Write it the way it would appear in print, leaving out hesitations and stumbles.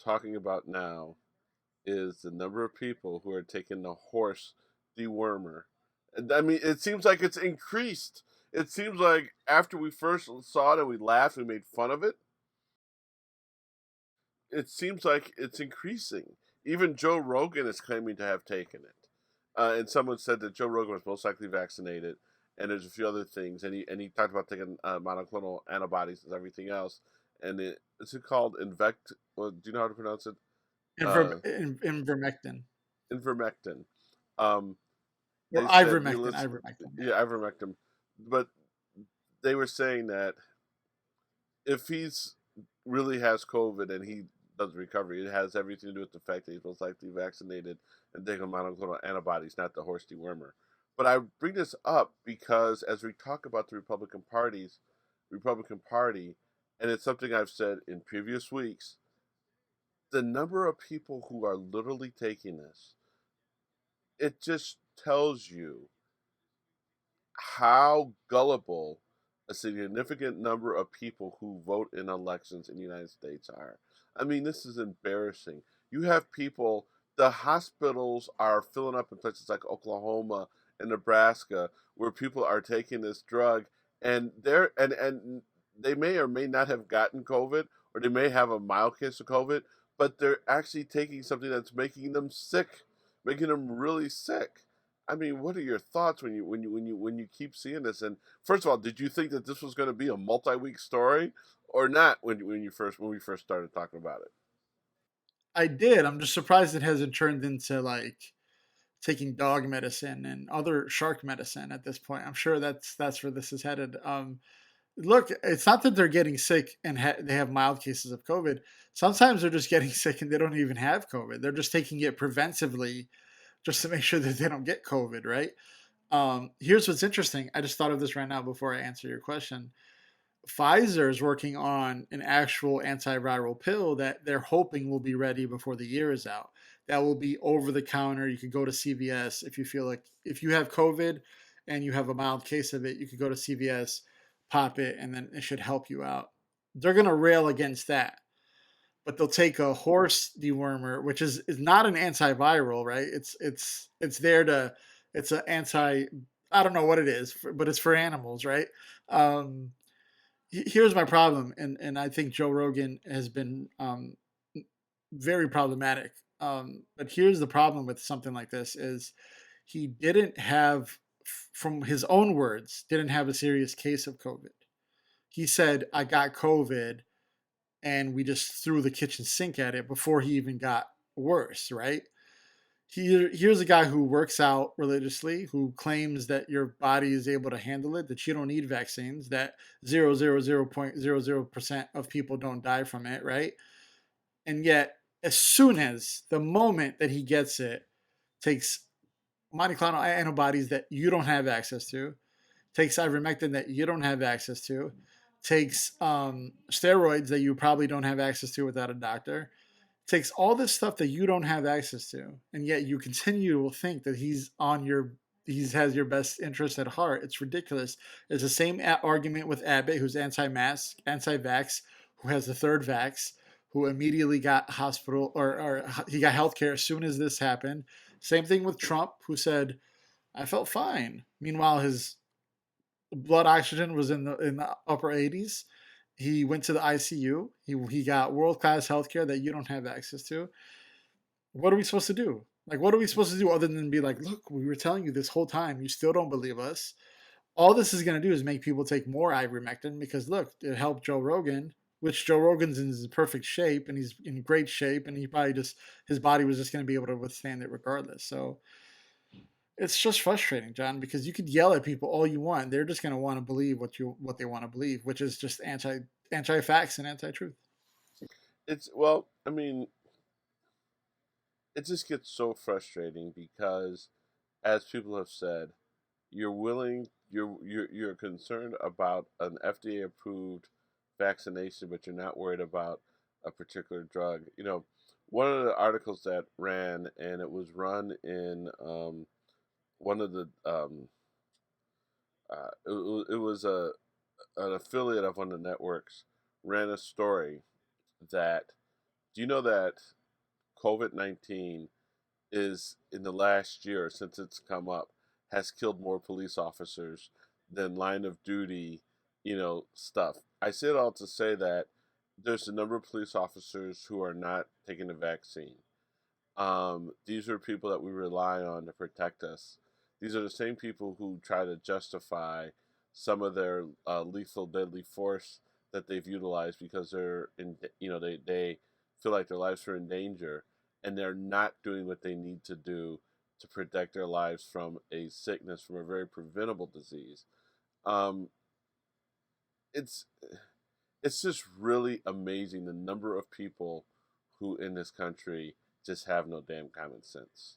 talking about now is the number of people who are taking the horse dewormer. And I mean, it seems like it's increased. It seems like after we first saw it and we laughed and made fun of it, it seems like it's increasing. Even Joe Rogan is claiming to have taken it. And someone said that Joe Rogan was most likely vaccinated, and there's a few other things. And he talked about taking monoclonal antibodies and everything else. And is it called Invect? Well, do you know how to pronounce it? Uh, Ivermectin Ivermectin. Um, or they said ivermectin. Yeah. yeah, ivermectin, but they were saying that if he's really has COVID and he does recovery, it has everything to do with the fact that he's most likely vaccinated and taking monoclonal antibodies, not the horse dewormer. But I bring this up because as we talk about the Republican Party, and it's something I've said in previous weeks, the number of people who are literally taking this, it just tells you how gullible a significant number of people who vote in elections in the United States are. I mean, this is embarrassing. You have people, the hospitals are filling up in places like Oklahoma and Nebraska where people are taking this drug and they may or may not have gotten COVID or they may have a mild case of COVID, but they're actually taking something that's making them sick, making them really sick. I mean, what are your thoughts when you keep seeing this? And first of all, did you think that this was going to be a multi-week story or not when we first started talking about it? I did. I'm just surprised it hasn't turned into like taking dog medicine and other shark medicine at this point. I'm sure that's where this is headed. Look, it's not that they're getting sick and they have mild cases of COVID. Sometimes they're just getting sick and they don't even have COVID. They're just taking it preventively just to make sure that they don't get COVID, right? Here's what's interesting. I just thought of this right now before I answer your question. Pfizer is working on an actual antiviral pill that they're hoping will be ready before the year is out. That will be over the counter. You could go to CVS if you feel like if you have COVID and you have a mild case of it, you could go to CVS, pop it, and then it should help you out. They're going to rail against that, but they'll take a horse dewormer, which is not an antiviral, right? It's there to it's an anti. I don't know what it is, but it's for animals, right? Um, Here's my problem, and I think Joe Rogan has been very problematic. But here's the problem with something like this: is he didn't have, from his own words, didn't have a serious case of COVID. He said, "I got COVID," and we just threw the kitchen sink at it before he even got worse. Right? Here's a guy who works out religiously, who claims that your body is able to handle it, that you don't need vaccines, that 0.00% of people don't die from it, right? And yet, as soon as the moment that he gets it, takes monoclonal antibodies that you don't have access to, takes ivermectin that you don't have access to, takes steroids that you probably don't have access to without a doctor, takes all this stuff that you don't have access to, and yet you continue to think that he has your best interest at heart. It's ridiculous. It's the same argument with Abbott, who's anti-mask, anti-vax, who has the third vax, who immediately got hospital or he got healthcare as soon as this happened. Same thing with Trump, who said, "I felt fine." Meanwhile, his blood oxygen was in the upper 80s. He went to the ICU. He got world class healthcare that you don't have access to. What are we supposed to do? Like, what are we supposed to do other than be like, look, we were telling you this whole time. You still don't believe us. All this is going to do is make people take more ivermectin because, look, it helped Joe Rogan, which Joe Rogan's in perfect shape and he's in great shape. And he probably just, his body was just going to be able to withstand it regardless. So it's just frustrating, John, because you could yell at people all you want. They're just going to want to believe what they want to believe, which is just anti facts and anti truth. It's well, I mean, it just gets so frustrating because, as people have said, you're concerned about an FDA approved vaccination, but you're not worried about a particular drug. One of the articles that ran, and it was run in one of the it was an affiliate of one of the networks, ran a story that Do you know that COVID-19 is in the last year since it's come up has killed more police officers than line of duty, stuff. I say it all to say that there's a number of police officers who are not taking the vaccine. These are people that we rely on to protect us. These are the same people who try to justify some of their lethal, deadly force that they've utilized because they're in, they feel like their lives are in danger, and they're not doing what they need to do to protect their lives from a sickness, from a very preventable disease. Um, it's it's just really amazing the number of people who in this country just have no damn common sense.